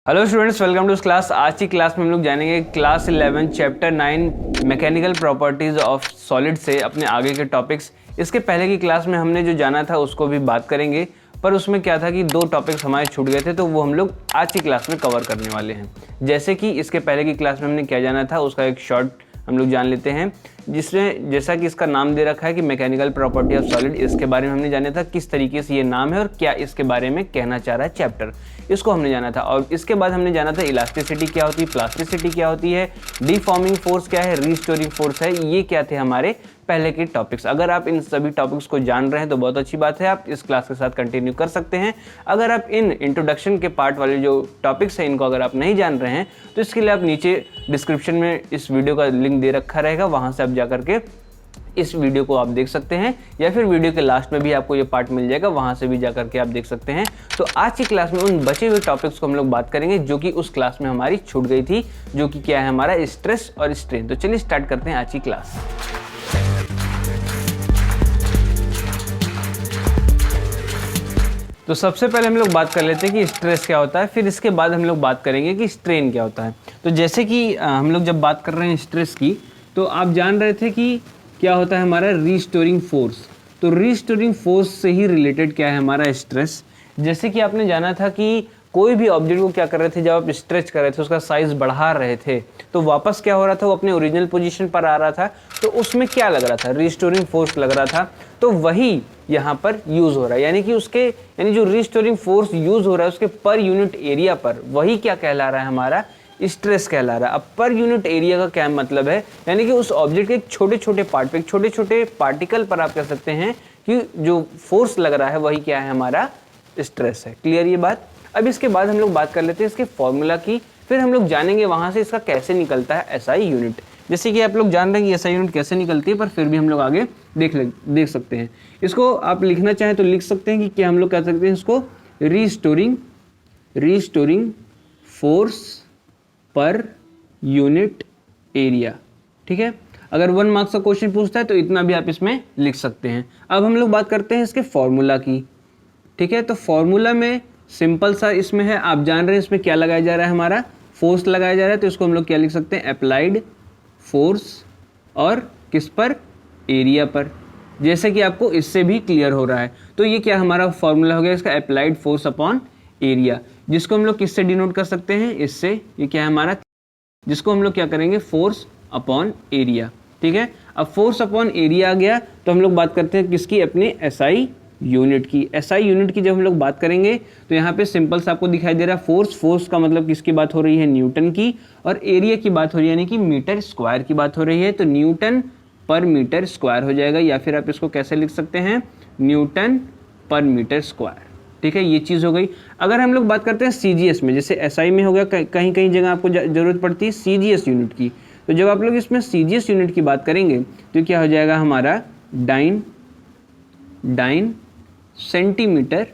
Hello students, welcome to class. आज की class में हम लोग जानेंगे class 11 chapter 9 mechanical properties of solid से अपने आगे के टॉपिक्स। इसके पहले की क्लास में हमने जो जाना था उसको भी बात करेंगे, पर उसमें क्या था कि दो टॉपिक्स हमारे छूट गए थे, तो वो हम लोग आज की क्लास में कवर करने वाले हैं। जैसे कि इसके पहले की क्लास में हमने क्या जाना था उसका एक शॉर्ट हम लोग जान लेते हैं, जिसमें जैसा कि इसका नाम दे रखा है कि मैकेनिकल प्रॉपर्टी ऑफ सॉलिड। इसके बारे में हमने जाना था किस तरीके से ये नाम है और क्या इसके बारे में कहना चाह रहा है चैप्टर, इसको हमने जाना था। और इसके बाद हमने जाना था इलास्टिसिटी क्या होती है, प्लास्टिसिटी क्या होती है, डिफॉर्मिंग फोर्स क्या है, रीस्टोरिंग फोर्स है। ये क्या थे हमारे पहले के टॉपिक्स। अगर आप इन सभी टॉपिक्स को जान रहे हैं तो बहुत अच्छी बात है, आप इस क्लास के साथ कंटिन्यू कर सकते हैं। अगर आप इन इंट्रोडक्शन के पार्ट वाले जो टॉपिक्स हैं इनको अगर आप नहीं जान रहे हैं तो इसके लिए आप नीचे डिस्क्रिप्शन में इस वीडियो का लिंक दे रखा रहेगा, वहाँ से आप जा करके इस वीडियो को आप देख सकते हैं, या फिर वीडियो के लास्ट में भी आपको ये पार्ट मिल जाएगा, वहां से भी जा करके आप देख सकते हैं। तो आज की क्लास में उन बचे हुए टॉपिक्स को हम लोग बात करेंगे जो कि उस क्लास में हमारी छूट गई थी, जो कि क्या है हमारा स्ट्रेस और स्ट्रेन। तो चलिए स्टार्ट करते हैं आज की क्लास। तो सबसे पहले हम लोग बात कर लेते हैं कि स्ट्रेस क्या होता है, फिर इसके बाद हम लोग बात करेंगे कि स्ट्रेन क्या होता है। तो जैसे कि हम लोग जब बात कर रहे हैं स्ट्रेस की, तो आप जान रहे थे कि क्या होता है हमारा रीस्टोरिंग फोर्स। तो रीस्टोरिंग फोर्स से ही रिलेटेड क्या है हमारा स्ट्रेस। जैसे कि आपने जाना था कि कोई भी ऑब्जेक्ट को क्या कर रहे थे, जब आप स्ट्रेच कर रहे थे, उसका साइज बढ़ा रहे थे, तो वापस क्या हो रहा था, वो अपने ओरिजिनल पोजीशन पर आ रहा था। तो उसमें क्या लग रहा था, रीस्टोरिंग फोर्स लग रहा था। तो वही यहाँ पर यूज हो रहा है, यानी कि उसके जो रीस्टोरिंग फोर्स यूज हो रहा है उसके पर यूनिट एरिया पर, वही क्या कहला रहा है हमारा स्ट्रेस कहला रहा है। अब पर यूनिट एरिया का क्या मतलब है, यानी कि उस ऑब्जेक्ट के छोटे छोटे पार्ट पे, छोटे छोटे पार्टिकल पर आप कह सकते हैं कि जो फोर्स लग रहा है वही क्या है हमारा स्ट्रेस है। क्लियर ये बात। अब इसके बाद हम लोग बात कर लेते हैं इसके फॉर्मूला की, फिर हम लोग जानेंगे वहां से इसका कैसे निकलता है एसआई यूनिट। जैसे कि आप लोग जान रहे हैं कि एसआई यूनिट कैसे निकलती है, पर फिर भी हम लोग आगे देख सकते हैं। इसको आप लिखना चाहें तो लिख सकते हैं कि क्या हम लोग कह सकते हैं इसको restoring force per unit area. ठीक है, अगर 1 मार्क्स का क्वेश्चन पूछता है तो इतना भी आप इसमें लिख सकते हैं। अब हम लोग बात करते हैं इसके फॉर्मूला की। ठीक है, तो फॉर्मूला में सिंपल सा इसमें है, आप जान रहे हैं इसमें क्या लगाया जा रहा है, हमारा फोर्स लगाया जा रहा है। तो इसको हम लोग क्या लिख सकते हैं, अप्लाइड फोर्स, और किस पर, एरिया पर। जैसे कि आपको इससे भी क्लियर हो रहा है। तो ये क्या हमारा फॉर्मूला हो गया इसका, अप्लाइड फोर्स अपॉन एरिया, जिसको हम लोग किससे डिनोट कर सकते हैं, इससे। ये क्या है हमारा, जिसको हम लोग क्या करेंगे, फोर्स अपॉन एरिया। ठीक है, अब फोर्स अपॉन एरिया आ गया तो हम लोग बात करते हैं किसकी, अपने एसआई यूनिट की। एसआई यूनिट की जब हम लोग बात करेंगे तो यहाँ पे सिंपल सा आपको दिखाई दे रहा है फोर्स का मतलब किसकी बात हो रही है, न्यूटन की, और एरिया की बात हो रही है यानी कि मीटर स्क्वायर की बात हो रही है। तो न्यूटन पर मीटर स्क्वायर हो जाएगा, या फिर आप इसको कैसे लिख सकते हैं, न्यूटन पर मीटर स्क्वायर। ठीक है, ये चीज़ हो गई। अगर हम लोग बात करते हैं सीजीएस में, जैसे एसआई में हो गया, कहीं कहीं जगह आपको जरूरत पड़ती है सीजीएस यूनिट की। तो जब आप लोग इसमें सीजीएस यूनिट की बात करेंगे तो क्या हो जाएगा हमारा, डाइन सेंटीमीटर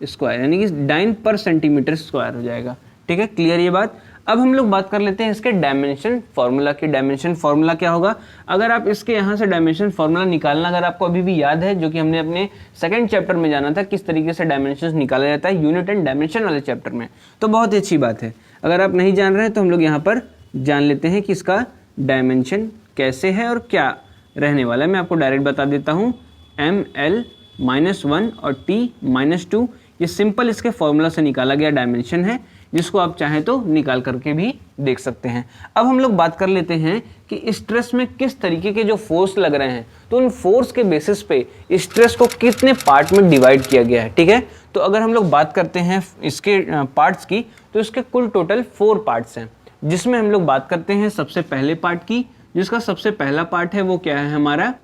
स्क्वायर, यानी कि डाइन पर सेंटीमीटर स्क्वायर हो जाएगा। ठीक है, क्लियर ये बात। अब हम लोग बात कर लेते हैं इसके डायमेंशन फार्मूला की। डायमेंशन फार्मूला क्या होगा, अगर आप इसके यहाँ से डायमेंशन फार्मूला निकालना अगर आपको अभी भी याद है, जो कि हमने अपने सेकंड चैप्टर में जाना था, किस तरीके से डायमेंशन निकाला जाता है यूनिट एंड डायमेंशन वाले चैप्टर में, तो बहुत ही अच्छी बात है। अगर आप नहीं जान रहे हैं तो हम लोग यहाँ पर जान लेते हैं कि इसका डायमेंशन कैसे है और क्या रहने वाला है। मैं आपको डायरेक्ट बता देता हूँ, ML-1 और T-2, ये सिंपल इसके फॉर्मूला से निकाला गया डायमेंशन है, जिसको आप चाहें तो निकाल करके भी देख सकते हैं। अब हम लोग बात कर लेते हैं कि स्ट्रेस में किस तरीके के जो फोर्स लग रहे हैं, तो उन फोर्स के बेसिस पे स्ट्रेस को कितने पार्ट में डिवाइड किया गया है। ठीक है, तो अगर हम लोग बात करते हैं इसके पार्ट्स की, तो इसके कुल टोटल 4 पार्ट्स हैं, जिसमें हम लोग बात करते हैं सबसे पहले पार्ट की, जिसका सबसे पहला पार्ट है वो क्या है हमारा,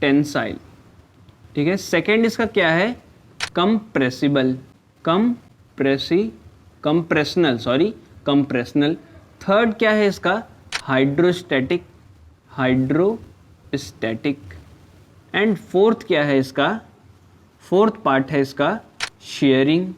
टेंसाइल। ठीक है, सेकेंड इसका क्या है, कंप्रेशनल। थर्ड क्या है इसका, हाइड्रोस्टैटिक। एंड फोर्थ क्या है इसका, फोर्थ पार्ट है इसका शेयरिंग।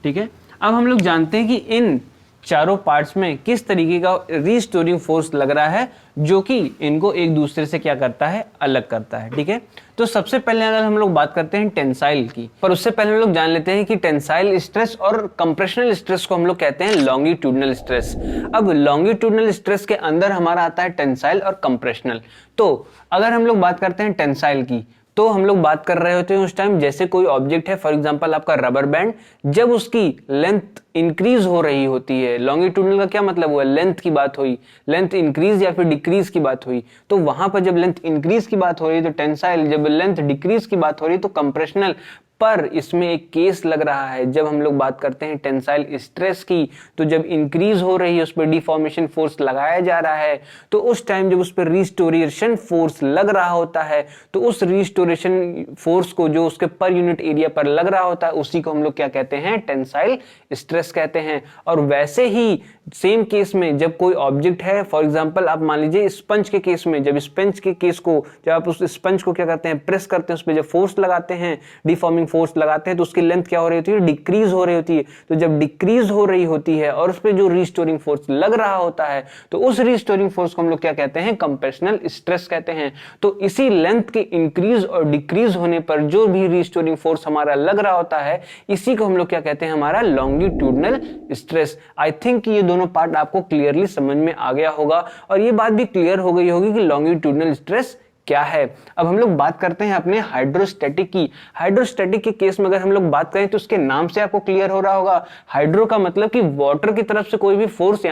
ठीक है, अब हम लोग जानते हैं कि इन चारों पार्ट्स में किस तरीके का रीस्टोरिंग फोर्स लग रहा है, जो कि इनको एक दूसरे से क्या करता है, अलग करता है। ठीक है, तो सबसे पहले अगर हम लोग बात करते हैं टेंसाइल की, पर उससे पहले हम लोग जान लेते हैं कि टेंसाइल स्ट्रेस और कंप्रेशनल स्ट्रेस को हम लोग कहते हैं लॉन्गिट्यूडनल स्ट्रेस। अब लॉन्गिट्यूडनल स्ट्रेस के अंदर हमारा आता है टेंसाइल और कंप्रेशनल। तो अगर हम लोग बात करते हैं टेंसाइल की, तो हम लोग बात कर रहे होते हैं उस टाइम जैसे कोई ऑब्जेक्ट है, फॉर एग्जांपल आपका रबर बैंड, जब उसकी लेंथ इंक्रीज हो रही होती है, लॉन्गिट्यूडनल का क्या मतलब हुआ, लेंथ की बात हुई, लेंथ इंक्रीज या फिर डिक्रीज की बात हुई, तो वहां पर जब लेंथ इंक्रीज की बात हो रही है तो टेंसाइल, जब लेंथ डिक्रीज की बात हो रही है तो कंप्रेशनल। पर इसमें एक केस लग रहा है, जब हम लोग बात करते हैं टेंसाइल स्ट्रेस की, तो जब इंक्रीज हो रही है उस पर डिफॉर्मेशन फोर्स लगाया जा रहा है, तो उस टाइम जब उस पर रिस्टोरेशन फोर्स लग रहा होता है, तो उस रिस्टोरेशन फोर्स को जो उसके पर यूनिट एरिया पर लग रहा होता है उसी को हम लोग क्या कहते हैं, टेंसाइल स्ट्रेस कहते हैं। और वैसे ही सेम केस में जब कोई ऑब्जेक्ट है, फॉर एग्जांपल आप मान लीजिए स्पंज के केस में, जब स्पंज के केस को, जब आप उस स्पंज को क्या करते हैं, प्रेस करते हैं, उस पर जब फोर्स लगाते हैं, डिफॉर्मिंग फोर्स लगाते हैं, तो उसकी लेंथ क्या हो रही होती है, डिक्रीज हो रही होती है। तो जब डिक्रीज हो रही होती है और उस पर जो रिस्टोरिंग फोर्स लग रहा होता है, तो उस रिस्टोरिंग फोर्स को हम लोग क्या कहते हैं, कंप्रेशनल स्ट्रेस कहते हैं। तो इसी लेंथ के इंक्रीज और डिक्रीज होने पर जो भी रिस्टोरिंग फोर्स हमारा लग रहा होता है, इसी को हम लोग क्या कहते हैं, हमारा लॉन्गिट्यूडनल स्ट्रेस। आई थिंक ये दोनों पार्ट आपको क्लियरली समझ में आ गया होगा और ये बात भी क्लियर हो गई होगी कि लॉन्गिट्यूडनल स्ट्रेस क्या है। अब हम लोग बात करते हैं अपने हाइड्रोस्टैटिक की। हाइड्रोस्टैटिक के केस में अगर हम लोग बात करें तो उसके नाम से आपको क्लियर हो रहा होगा, हाइड्रो का मतलब कि वाटर की तरफ से कोई भी फोर्स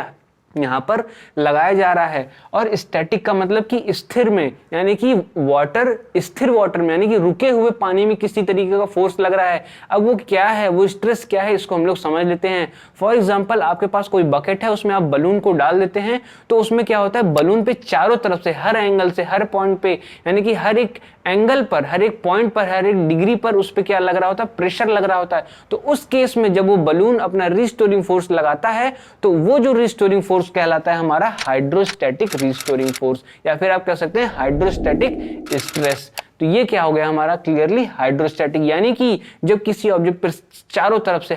यहाँ पर लगाया जा रहा है, और स्टैटिक का मतलब कि स्थिर में, यानी कि वाटर, स्थिर वाटर में, यानी कि रुके हुए पानी में किसी तरीके का फोर्स लग रहा है। अब वो क्या है, वो स्ट्रेस क्या है, इसको हम लोग समझ लेते हैं। फॉर एग्जांपल आपके पास कोई बकेट है, उसमें आप बलून को डाल देते हैं, तो उसमें क्या होता है, बलून पे चारों तरफ से, हर एंगल से, हर पॉइंट पे, यानी कि हर एक एंगल पर, हर एक पॉइंट पर, हर एक डिग्री पर उस पे क्या लग रहा होता है, प्रेशर लग रहा होता है। तो उस केस में जब वो बलून अपना रिस्टोरिंग फोर्स लगाता है, तो वो जो रिस्टोरिंग फोर्स कहलाता है हमारा हाइड्रोस्टैटिक रिस्टोरिंग फोर्स, या फिर आप कह सकते हैं हाइड्रोस्टैटिक स्ट्रेस। तो ये क्या हो गया हमारा, क्लियरली हाइड्रोस्टैटिक, यानी कि जब किसी ऑब्जेक्ट पर चारों तरफ से,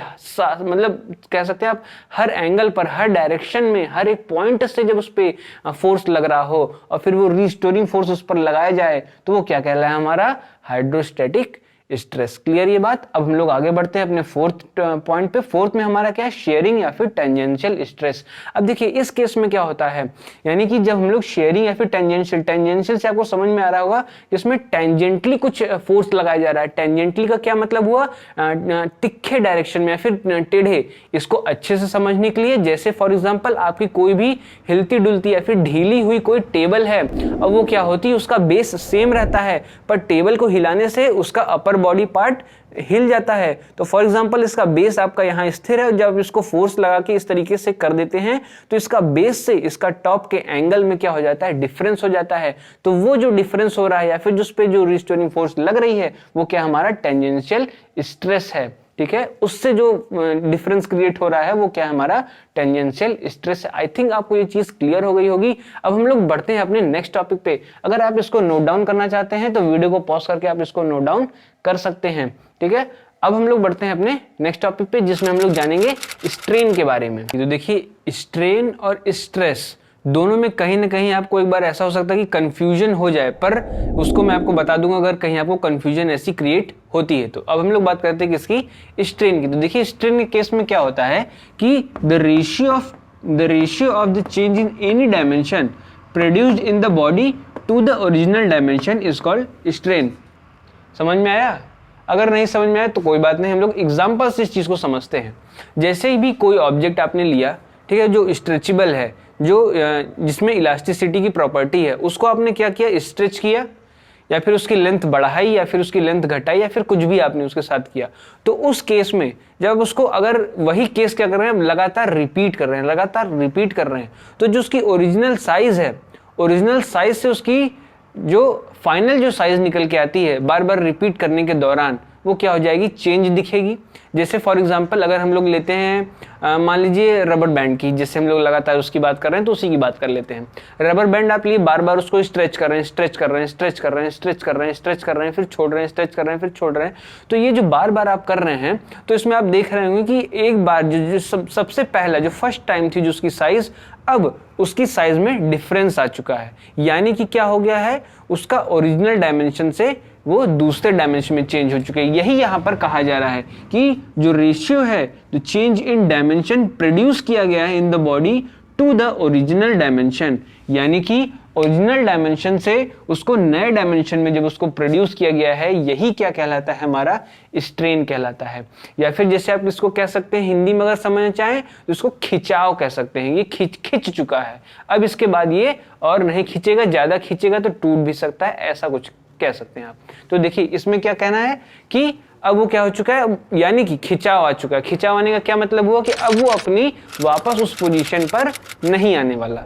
मतलब कह सकते हैं आप, हर एंगल पर, हर डायरेक्शन में, हर एक पॉइंट से जब उस पर फोर्स लग रहा हो और फिर वो रिस्टोरिंग फोर्स उस पर लगाया जाए, तो वो क्या कहलाता है, हमारा हाइड्रोस्टैटिक स्ट्रेस। क्लियर ये बात। अब हम लोग आगे बढ़ते हैं अपने फोर्थ पॉइंट पे। फोर्थ में हमारा क्या है, शेयरिंग या फिर टेंजेंशियल स्ट्रेस। अब देखिए इस केस में क्या होता है, यानी कि जब हम लोग शेयरिंग या फिर टेंजेंशियल से आपको समझ में आ रहा होगा, इसमें टेंजेंटली कुछ फोर्स लगाया जा रहा है। टेंजेंटली का क्या मतलब हुआ, तिखे डायरेक्शन में या फिर टेढ़े। इसको अच्छे से समझने के लिए, जैसे फॉर एग्जाम्पल आपकी कोई भी हिलती डुलती या फिर ढीली हुई कोई टेबल है, और वो क्या होती है, उसका बेस सेम रहता है, पर टेबल को हिलाने से उसका अपर बॉडी पार्ट हिल जाता है। तो फॉर एग्जांपल इसका बेस आपका यहाँ स्थिर है, जब इसको फोर्स लगा के इस तरीके से कर देते हैं तो इसका बेस से इसका टॉप के एंगल में क्या हो जाता है, डिफरेंस हो जाता है। तो वो जो डिफरेंस हो रहा है या फिर जिस पे जो रिस्टोरिंग फोर्स लग रही है, वो क्या हमारा टेंजेंशियल स्ट्रेस है। ठीक है, उससे जो डिफरेंस क्रिएट हो रहा है वो क्या है, हमारा टेंजेंशियल स्ट्रेस है। आई थिंक आपको ये चीज क्लियर हो गई होगी। अब हम लोग बढ़ते हैं अपने नेक्स्ट टॉपिक पे। अगर आप इसको नोट डाउन करना चाहते हैं तो वीडियो को पॉज करके आप इसको नोट डाउन कर सकते हैं। ठीक है, अब हम लोग बढ़ते हैं अपने नेक्स्ट टॉपिक पे, जिसमें हम लोग जानेंगे स्ट्रेन के बारे में। तो देखिए स्ट्रेन और स्ट्रेस दोनों में कहीं ना कहीं आपको एक बार ऐसा हो सकता है कि कंफ्यूजन हो जाए, पर उसको मैं आपको बता दूंगा अगर कहीं आपको कंफ्यूजन ऐसी क्रिएट होती है तो। अब हम लोग बात करते हैं किसकी, स्ट्रेन की। तो देखिए स्ट्रेन के केस में क्या होता है कि the ratio of the change in any dimension produced in the body to the original dimension is called strain. समझ में आया? अगर नहीं समझ में आया तो कोई बात नहीं, हम लोग एग्जाम्पल से इस चीज को समझते हैं। जैसे ही भी कोई ऑब्जेक्ट आपने लिया, ठीक है, जो स्ट्रेचेबल है, जो जिसमें इलास्टिसिटी की प्रॉपर्टी है, उसको आपने क्या किया, स्ट्रेच किया, या फिर उसकी लेंथ बढ़ाई, या फिर उसकी लेंथ घटाई, या फिर कुछ भी आपने उसके साथ किया। तो उस केस में जब उसको, अगर वही केस क्या कर रहे हैं, लगातार रिपीट कर रहे हैं, तो जो उसकी ओरिजिनल साइज है, ओरिजिनल साइज से उसकी जो फाइनल जो साइज निकल के आती है बार बार रिपीट करने के दौरान, वो क्या हो जाएगी, चेंज दिखेगी। जैसे फॉर एग्जांपल अगर हम लोग लेते हैं मान लीजिए रबर बैंड की, जैसे हम लोग लगातार उसकी बात कर रहे हैं तो उसी की बात कर लेते हैं। रबर बैंड आप लिए बार बार उसको स्ट्रेच कर रहे हैं, स्ट्रेच कर रहे हैं, स्ट्रेच कर रहे हैं, स्ट्रेच कर रहे हैं, स्ट्रेच कर रहे हैं, फिर छोड़ रहे हैं, स्ट्रेच कर रहे हैं, फिर छोड़ रहे हैं। तो ये जो बार बार आप कर रहे हैं तो इसमें आप देख रहे होंगे कि एक बार जो सबसे पहला जो फर्स्ट टाइम थी जो उसकी साइज, अब उसकी साइज में डिफरेंस आ चुका है। यानी कि क्या हो गया है, उसका ओरिजिनल डायमेंशन से वो दूसरे डायमेंशन में चेंज हो चुके हैं। यही यहाँ पर कहा जा रहा है कि जो रेशियो है, जो चेंज इन डायमेंशन प्रोड्यूस किया गया है in the body to the original dimension, यानी कि ओरिजिनल डायमेंशन से उसको नए डायमेंशन में जब उसको प्रोड्यूस किया गया है, यही क्या कहलाता है, हमारा स्ट्रेन कहलाता है। या फिर जैसे आप इसको कह सकते हैं हिंदी में अगर समझना चाहें तो इसको खिंचाव कह सकते हैं। ये खिंच चुका है, अब इसके बाद ये और नहीं खींचेगा, ज्यादा खींचेगा तो टूट भी सकता है, ऐसा कुछ कह सकते हैं आप। तो देखिए इसमें क्या कहना है कि अब वो क्या हो चुका है, यानी कि खिंचाव आ चुका है। खिंचाव आने का क्या मतलब हुआ कि अब वो अपनी वापस उस पोजीशन पर नहीं आने वाला।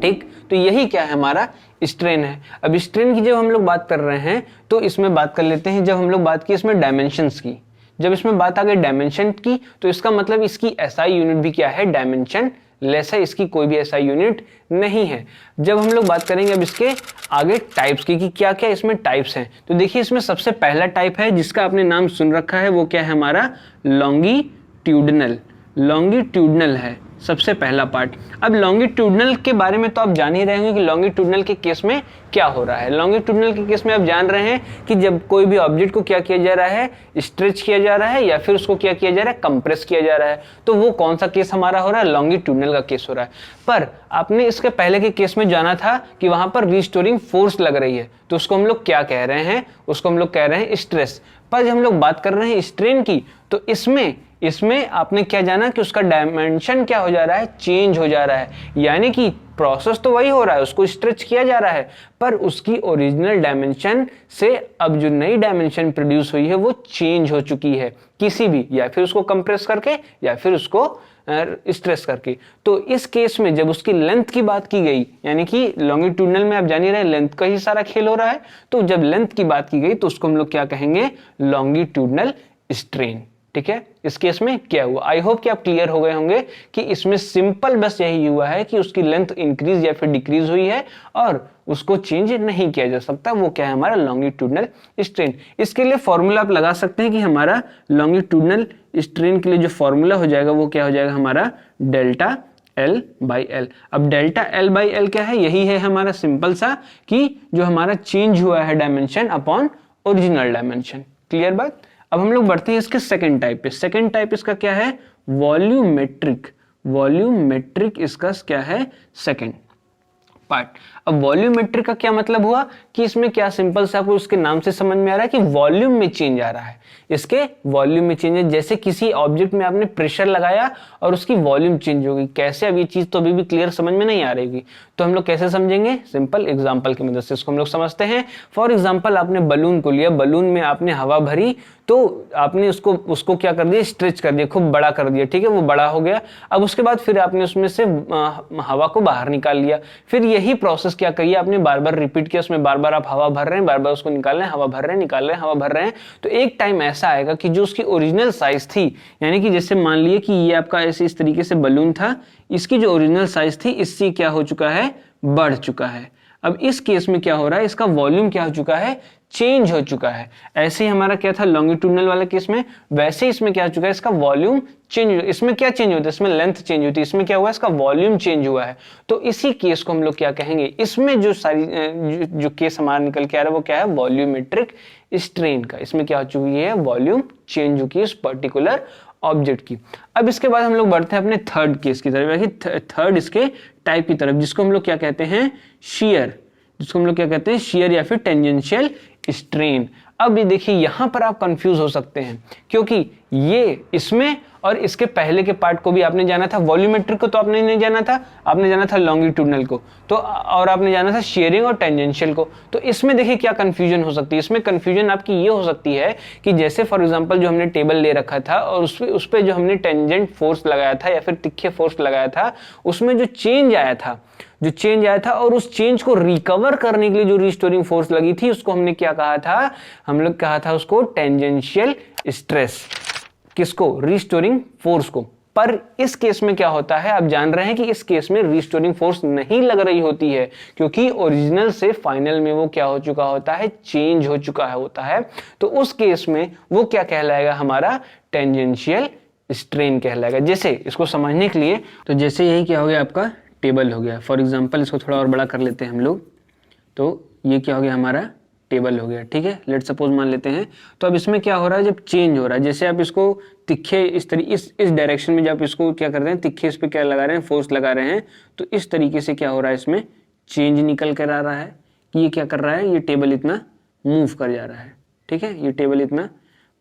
ठीक, तो यही क्या है, हमारा स्ट्रेन है। अब स्ट्रेन की जब हम लोग बात कर रहे हैं तो इसमें बात कर लेते हैं, जब हम लोग बात की इसमें डायमेंशंस की, जब इसमें बात आ गई डायमेंशन की तो इसका मतलब इसकी एसआई यूनिट भी क्या है, डायमेंशन लेस है, इसकी कोई भी एसआई यूनिट नहीं है। जब हम लोग बात करेंगे अब इसके आगे टाइप्स की कि क्या क्या इसमें टाइप्स हैं, तो देखिए इसमें सबसे पहला टाइप है जिसका आपने नाम सुन रखा है, वो क्या है, हमारा लॉन्गिट्यूडनल। लॉन्गिट्यूडनल है सबसे पहला पार्ट। अब लॉन्गिट्यूडनल के बारे में तो आप जान ही रहे होंगे कि लॉन्गिट्यूडनल के केस में क्या हो रहा है। लॉन्गिट्यूडनल के केस में आप जान रहे हैं कि जब कोई भी ऑब्जेक्ट को क्या किया जा रहा है, स्ट्रेच किया जा रहा है या फिर उसको क्या किया जा रहा है, कंप्रेस किया जा रहा है, तो वो कौन सा केस हमारा हो रहा है, लॉन्गिट्यूडनल का केस हो रहा है। पर आपने इसके पहले के केस में जाना था कि वहां पर रिस्टोरिंग फोर्स लग रही है, तो उसको हम लोग क्या कह रहे हैं, उसको हम लोग कह रहे हैं स्ट्रेस। पर जब हम लोग बात कर रहे हैं स्ट्रेन की, तो इसमें आपने क्या जाना कि उसका डायमेंशन क्या हो जा रहा है, चेंज हो जा रहा है। यानी कि प्रोसेस तो वही हो रहा है, उसको स्ट्रेच किया जा रहा है, पर उसकी ओरिजिनल डायमेंशन से अब जो नई डायमेंशन प्रोड्यूस हुई है वो चेंज हो चुकी है, किसी भी, या फिर उसको कंप्रेस करके या फिर उसको स्ट्रेस करके। तो इस केस में जब उसकी लेंथ की बात की गई, यानी कि लॉन्गिट्यूडनल में आप जान ही रहे लेंथ का ही सारा खेल हो रहा है, तो जब लेंथ की बात की गई तो उसको हम लोग क्या कहेंगे, लॉन्गिट्यूडनल स्ट्रेन। ठीक है, इस केस में क्या हुआ, आई होप कि आप क्लियर हो गए होंगे कि इसमें सिंपल बस यही हुआ है कि उसकी लेंथ इंक्रीज या फिर डिक्रीज हुई है और उसको चेंज नहीं किया जा सकता, वो क्या है, हमारा लॉन्गिट्यूडनल स्ट्रेन। इसके लिए फॉर्मूला आप लगा सकते हैं कि हमारा लॉन्गिट्यूडनल स्ट्रेन के लिए जो फॉर्मूला हो जाएगा वो क्या हो जाएगा, हमारा डेल्टा L/L। अब डेल्टा L/L क्या है, यही है हमारा सिंपल सा कि जो हमारा चेंज हुआ है dimension upon original dimension. Clear बात। अब हम लोग बढ़ते हैं इसके सेकंड टाइप पे। सेकंड टाइप इसका क्या है, वॉल्यूमेट्रिक। वॉल्यूमेट्रिक इसका क्या है, सेकंड पार्ट। अब वॉल्यूमेट्रिक का क्या मतलब हुआ कि इसमें क्या सिंपल से आपको उसके नाम से समझ में आ रहा है कि वॉल्यूम में चेंज आ रहा है, इसके वॉल्यूम में चेंज है। जैसे किसी ऑब्जेक्ट में आपने प्रेशर लगाया और उसकी वॉल्यूम चेंज होगी, कैसे, अब ये चीज तो अभी भी क्लियर समझ में नहीं आ रही होगी, तो हम लोग कैसे समझेंगे, सिंपल एग्जांपल की मदद से इसको हम लोग समझते हैं। फॉर एग्जांपल आपने बलून को लिया, बलून में आपने हवा भरी, तो आपने उसको क्या कर दिया, स्ट्रेच कर दिया, खूब बड़ा कर दिया, ठीक है, वो बड़ा हो गया। अब उसके बाद फिर आपने उसमें से हवा को बाहर निकाल लिया, फिर यही प्रोसेस क्या करिए आपने बार बार रिपीट किया, उसमें बार बार आप हवा भर रहे हैं, बार बार उसको निकाल रहे हैं, हवा भर रहे हैं, निकाल रहे हैं, हवा भर रहे हैं। तो एक टाइम ऐसा आएगा कि जो उसकी ओरिजिनल साइज थी, यानी कि जैसे मान लिए कि ये आपका ऐसे इस तरीके से बलून था, इसकी जो ओरिजिनल साइज थी इससे क्या हो चुका है, बढ़ चुका है। अब इस केस में क्या हो रहा है, इसका वॉल्यूम क्या हो चुका है, चेंज हो चुका है। ऐसे ही हमारा क्या था लॉन्गिट्यूडनल वाले केस में, वैसे इसमें क्या हो चुका है, इसका वॉल्यूम चेंज। इसमें क्या चेंज होता है, इसमें लेंथ चेंज होती है, इसमें क्या हुआ, इसका वॉल्यूम चेंज हुआ है। तो इसी केस को हम लोग क्या कहेंगे, इसमें जो सारी जो केस हमारा निकल के आ रहा है वो क्या है, वॉल्यूमेट्रिक स्ट्रेन का। इसमें क्या हो चुकी है, वॉल्यूम चेंज हो चुकी है इस पर्टिकुलर ऑब्जेक्ट की। अब इसके बाद हम लोग बढ़ते हैं अपने थर्ड केस की तरफ, थर्ड इसके टाइप की तरफ, जिसको हम लोग क्या कहते हैं, शियर, जिसको हम लोग क्या कहते हैं, शियर या फिर टेंजेंशियल स्ट्रेन। अब ये देखिए यहां पर आप कंफ्यूज हो सकते हैं, क्योंकि ये इसमें और इसके पहले के पार्ट को भी आपने जाना था, वॉल्यूमेट्रिक को तो आपने नहीं जाना था, आपने जाना था लॉन्गिट्यूडनल को, तो और आपने जाना था शेयरिंग और टेंजेंशियल को। तो इसमें देखिए क्या कंफ्यूजन हो सकती है, इसमें कंफ्यूजन आपकी ये हो सकती है कि जैसे फॉर एग्जांपल जो हमने टेबल ले रखा था और उस पे जो हमने टेंजेंट फोर्स लगाया था या फिर तिखे फोर्स लगाया था, उसमें जो चेंज आया था, जो चेंज आया था, और उस चेंज को रिकवर करने के लिए जो रिस्टोरिंग फोर्स लगी थी उसको हमने क्या कहा था, हम लोग कहा था उसको टेंजेंशियल स्ट्रेस। किसको? रिस्टोरिंग फोर्स को। पर इस केस में क्या होता है, आप जान रहे हैं कि इस केस में रिस्टोरिंग फोर्स नहीं लग रही होती है, क्योंकि ओरिजिनल से फाइनल में वो क्या हो चुका होता है, चेंज हो चुका होता है। तो उस केस में वो क्या कहलाएगा, हमारा टेंजेंशियल स्ट्रेन कहलाएगा। जैसे इसको समझने के लिए, तो जैसे यही क्या हो गया, आपका टेबल हो गया। फॉर एग्जाम्पल इसको थोड़ा और बड़ा कर लेते हैं हम लोग, तो ये क्या हो गया, हमारा टेबल हो गया। ठीक है, लेट सपोज मान लेते हैं। तो अब इसमें क्या हो रहा है, जब चेंज हो रहा है, जैसे आप इसको तिखे इस डायरेक्शन में जब आप इसको क्या करते हैं, तिखे इस पे क्या लगा रहे हैं, फोर्स लगा रहे हैं, तो इस तरीके से क्या हो रहा है, इसमें चेंज निकल कर आ रहा है कि ये क्या कर रहा है, ये टेबल इतना मूव कर जा रहा है। ठीक है, ये टेबल इतना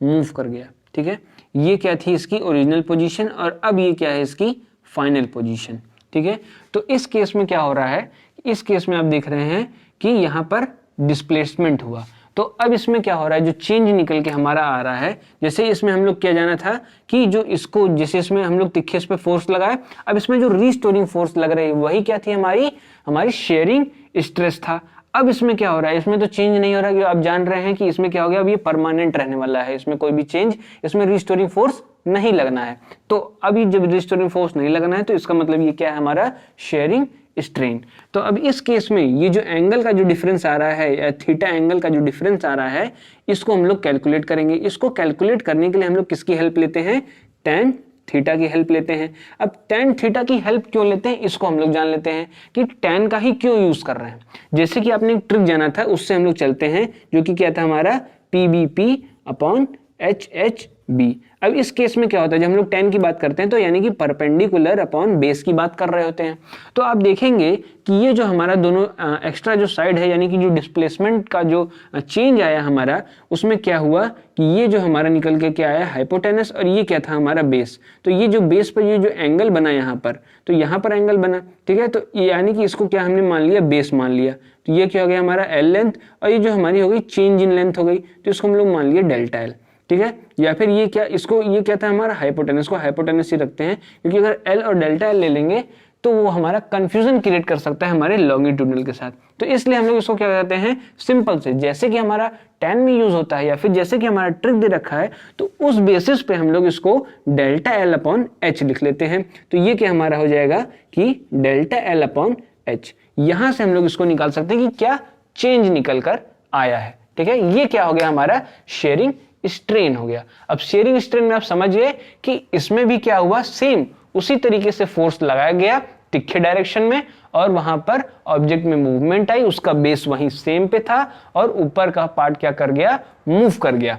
मूव कर गया। ठीक है, ये क्या थी इसकी ओरिजिनल पोजीशन, और अब ये क्या है इसकी फाइनल पोजीशन। ठीक है, तो इस केस में क्या हो रहा है, इस केस में आप देख रहे हैं कि यहाँ पर डिस्प्लेसमेंट हुआ। तो अब इसमें क्या हो रहा है, जो चेंज निकल के हमारा आ रहा है, जैसे इसमें हम लोग क्या जाना था कि जो इसको, जैसे इसमें हम लोग तिखे पे फोर्स लगाए, अब इसमें जो रिस्टोरिंग फोर्स लग रही है वही क्या थी, हमारी शेयरिंग स्ट्रेस था। अब इसमें क्या हो रहा है, इसमें तो चेंज नहीं हो रहा है, आप जान रहे हैं कि इसमें क्या हो गया, अब ये परमानेंट रहने वाला है, इसमें कोई भी चेंज, इसमें रिस्टोरिंग फोर्स नहीं लगना है। तो अभी जब रिस्टोरिंग फोर्स नहीं लगना है तो इसका मतलब ये क्या है, हमारा शेयरिंग स्ट्रेन। तो अब इस केस में ये जो एंगल का जो डिफरेंस आ रहा है, या थीटा एंगल का जो डिफरेंस आ रहा है, इसको हम लोग कैलकुलेट करेंगे। इसको कैलकुलेट करने के लिए हम लोग किसकी हेल्प लेते हैं, tan थीटा की हेल्प लेते हैं। अब tan थीटा की हेल्प क्यों लेते हैं, इसको हम लोग जान लेते हैं कि tan का ही क्यों यूज कर रहे हैं। जैसे कि आपने एक ट्रिक जाना था, उससे हम लोग चलते हैं, जो कि क्या था, हमारा PBP अपॉन HHB। अब इस केस में क्या होता है, जब हम लोग tan की बात करते हैं तो यानी कि परपेंडिकुलर अपॉन बेस की बात कर रहे होते हैं। तो आप देखेंगे कि ये जो हमारा दोनों एक्स्ट्रा जो साइड है, यानी कि जो डिस्प्लेसमेंट का जो चेंज आया हमारा, उसमें क्या हुआ कि ये जो हमारा निकल के क्या आया, हाइपोटेनस, और ये क्या था, हमारा बेस। तो ये जो बेस पर ये जो एंगल बना यहाँ पर, तो यहाँ पर एंगल बना। ठीक है, तो यानी कि इसको क्या हमने मान लिया, बेस मान लिया। तो ये क्या हो गया, हमारा L लेंथ, और ये जो हमारी हो गई चेंज इन लेंथ हो गई, तो इसको हम लोग मान लिया डेल्टा L। ठीक है, या फिर ये क्या, इसको ये क्या था, हमारा हाइपोटेनस, को हाइपोटेनस ही रखते हैं, क्योंकि अगर L और डेल्टा L ले लेंगे तो वो हमारा कंफ्यूजन क्रिएट कर सकता है हमारे लॉन्गिट्यूडनल के साथ। तो इसलिए हम लोग इसको क्या कहते हैं, सिंपल से, जैसे कि हमारा tan में यूज होता है, या फिर जैसे कि हमारा ट्रिक दे रखा है, तो उस बेसिस पे हम लोग इसको डेल्टा L अपॉन H लिख लेते हैं। तो ये क्या हमारा हो जाएगा कि डेल्टा L अपॉन H। यहां से हम लोग इसको निकाल सकते हैं कि क्या चेंज निकल कर आया है। ठीक है, ये क्या हो गया, हमारा शेयरिंग स्ट्रेन हो गया। अब शेयरिंग स्ट्रेन में आप समझिए कि इसमें भी क्या हुआ, सेम उसी तरीके से फोर्स लगाया गया तिखे डायरेक्शन में, और वहां पर ऑब्जेक्ट में मूवमेंट आई, उसका बेस वहीं सेम पे था, और ऊपर का पार्ट क्या कर गया, मूव कर गया।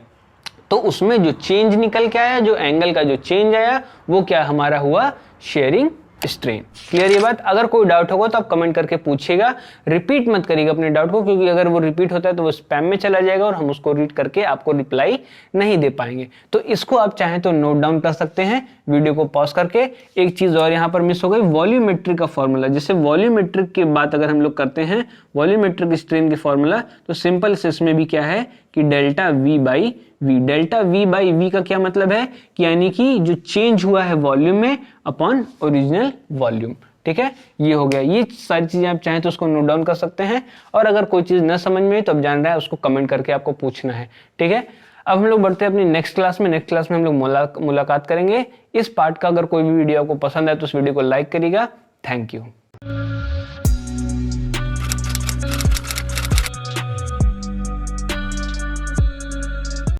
तो उसमें जो चेंज निकल के आया, जो एंगल का जो चेंज आया, वो क्या हमारा हुआ, शेयरिंग स्ट्रेन। क्लियर ये बात? अगर कोई डाउट होगा तो आप कमेंट करके पूछिएगा, रिपीट मत करिएगा अपने डाउट को, क्योंकि अगर वो रिपीट होता है तो वो स्पैम में चला जाएगा और हम उसको रीड करके आपको रिप्लाई नहीं दे पाएंगे। तो इसको आप चाहें तो नोट डाउन कर सकते हैं वीडियो को पॉज करके। एक चीज और यहाँ पर मिस हो गई, वॉल्यूमेट्रिक का फॉर्मूला। जैसे वॉल्यूमेट्रिक की बात अगर हम लोग करते हैं, वॉल्यूमेट्रिक स्ट्रेन की फॉर्मूला, तो सिंपल से इसमें भी क्या है कि delta V by V। Delta V by V का क्या मतलब है कि यानी कि जो चेंज हुआ है वॉल्यूम में अपॉन ओरिजिनल वॉल्यूम। ठीक है, ये हो गया। ये सारी चीजें आप चाहें तो उसको नोट डाउन कर सकते हैं, और अगर कोई चीज न समझ में आई तो आप जान रहा है उसको कमेंट करके आपको पूछना है। ठीक है, अब हम लोग बढ़ते हैं अपनी नेक्स्ट क्लास में। नेक्स्ट क्लास में हम लोग मुलाकात करेंगे। इस पार्ट का अगर कोई भी वीडियो आपको पसंद है तो उस वीडियो को लाइक करिएगा। Thank you.